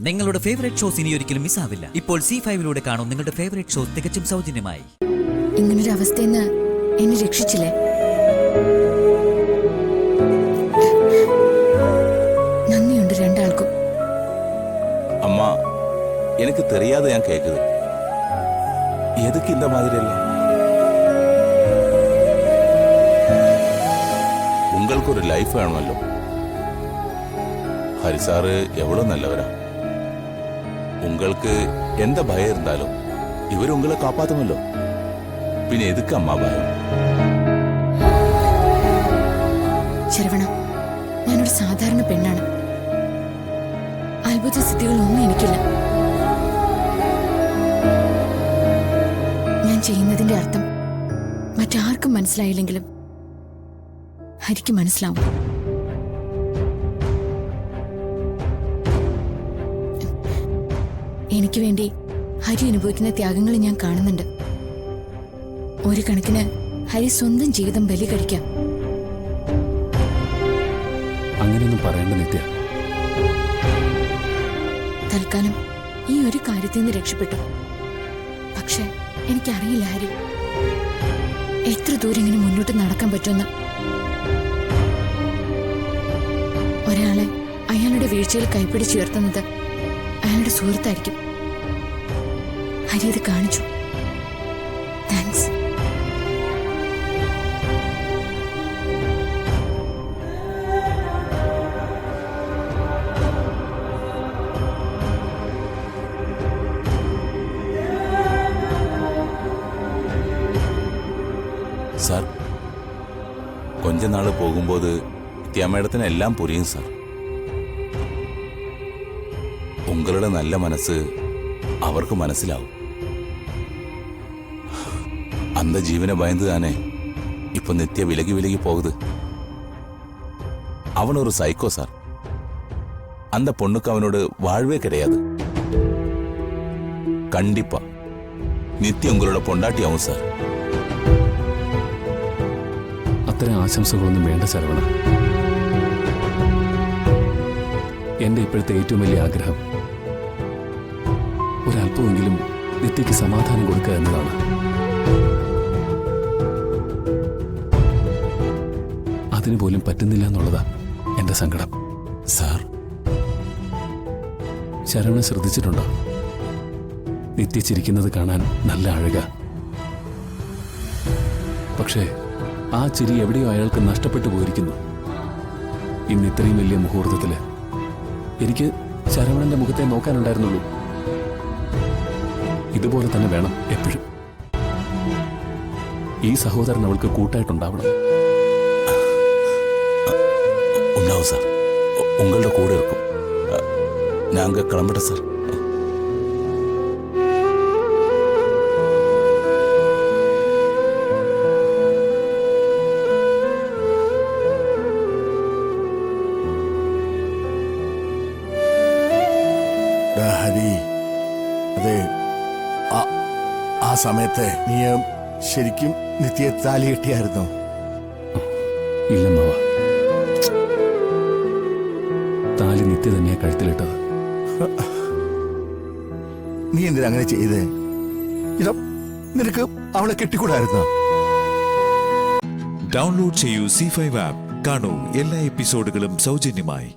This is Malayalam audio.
നിങ്ങളുടെ ഫേവറേറ്റ് ഷോസ് ഇനി ഒരിക്കലും മിസ്സാവില്ല. ഇപ്പോൾ C5-ലൂടെ കാണും നിങ്ങളുടെ ഫേവറേറ്റ് ഷോസ് തികച്ചും സൗജന്യമായി. ഇങ്ങനൊരു അവസ്ഥയിൽ നിന്ന് എന്നെ രക്ഷിച്ചില്ലേ? നന്ദിയുണ്ട് രണ്ടാൾക്കും. அம்மா, எனக்கு தெரியாத ഞാൻ കേൾக்குது. எதுக்கு இந்த மாதிரி எல்லாம்? உங்களுக்கு ஒரு லைஃப் வேணுമല്ലോ. ഹരിസാറ് എவ்வளவு நல்லவரா. உங்களுக்கு எந்த பயம் இருந்தாலும் இவர் உங்களை காப்பாத்துமല്ലോ. പിന്നെ എതുക്ക് അമ്മ ഭയം? ശരവണ, ഞാനൊരു സാധാരണ പെണ്ണാണ്. അത്ഭുത സിദ്ധികളൊന്നും എനിക്കില്ല. ഞാൻ ചെയ്യുന്നതിന്റെ അർത്ഥം മറ്റാർക്കും മനസ്സിലായില്ലെങ്കിലും ഹരിക്ക് മനസ്സിലാവും. എനിക്ക് വേണ്ടി ഹരി അനുഭവിക്കുന്ന ത്യാഗങ്ങൾ ഞാൻ കാണുന്നുണ്ട്. ഒരു കണക്കിന് ഹരി സ്വന്തം ജീവിതം ബലി കഴിക്കാം. അങ്ങനെയൊന്നും പറയേണ്ട നിത്യ. തൽക്കാലം ഈ ഒരു കാര്യത്തിൽ നിന്ന് രക്ഷപ്പെട്ടു. പക്ഷെ എനിക്കറിയില്ല ഹരി എത്ര ദൂരം ഇങ്ങനെ മുന്നോട്ട് നടക്കാൻ പറ്റുമെന്ന്. ഒരാളെ അയാളുടെ വീഴ്ചയിൽ കൈപ്പിടിച്ചുയർത്തുന്നത് അയാളുടെ സുഹൃത്തായിരിക്കും. ഹരി ഇത് കാണിച്ചു. താങ്ക്സ്. സാർ, கொஞ்ச நாள் போகும்போது தியாமேடത്തിന് എല്ലാം പുരിയും സാർ. ഉങ്ങളുടെ നല്ല മനസ്സ് അവർക്ക് മനസ്സിലാവും. அந்த ജീവനെ பயந்து தானே இப்ப நித்யா விலகி விலகி போகுது. அவன் ஒரு சைக்கோ சார். அந்த பொண்ணுக்கு அவனோட வாழ்வே கிடையாது. கண்டிப்பா நித்யா உங்களோட பொண்டாட்டியாவும் சார். അത്തരം ആശംസകളൊന്നും വേണ്ട ശരവണ. എന്റെ ഇപ്പോഴത്തെ ഏറ്റവും വലിയ ആഗ്രഹം ഒരല്പമെങ്കിലും നിത്യയ്ക്ക് സമാധാനം കൊടുക്കുക എന്നതാണ്. അതിനു പോലും പറ്റുന്നില്ല എന്നുള്ളതാ എന്റെ സങ്കടം. സാർ, ശരവണ ശ്രദ്ധിച്ചിട്ടുണ്ടോ? നിത്യ ചിരിക്കുന്നത് കാണാൻ നല്ല അഴക. പക്ഷേ ആ ചിരി എവിടെയോ അയാൾക്ക് നഷ്ടപ്പെട്ടു പോയിരിക്കുന്നു. ഇന്ന് ഇത്രയും വലിയ മുഹൂർത്തത്തില് എനിക്ക് ശരവണന്റെ മുഖത്തെ നോക്കാനുണ്ടായിരുന്നുള്ളൂ. ഇതുപോലെ തന്നെ വേണം എപ്പോഴും. ഈ സഹോദരൻ അവൾക്ക് കൂട്ടായിട്ടുണ്ടാവണം. ഉണ്ടാവും സാർ. ഉങ്ങളുടെ കൂടെ ഇരിക്കും. ഞങ്ങൾ കിളമ്പട്ടെ സാർ. ഹരി, അതെ, ആ സമയത്ത് നീ ശരിക്കും നിത്യയെ താലി കെട്ടിയായിരുന്നു? ഇല്ലമ്മാവ, താലി നിത്യ തന്നെയാ കഴുത്തിലിട്ടത്. നീ എന്തിനാ അങ്ങനെ ചെയ്തേ? നിനക്ക് അവളെ കെട്ടിക്കൂടായിരുന്നോ? ഡൗൺലോഡ് ചെയ്യൂ C5 ആപ്പ്. കാണൂ എല്ലാ എപ്പിസോഡുകളും സൗജന്യമായി.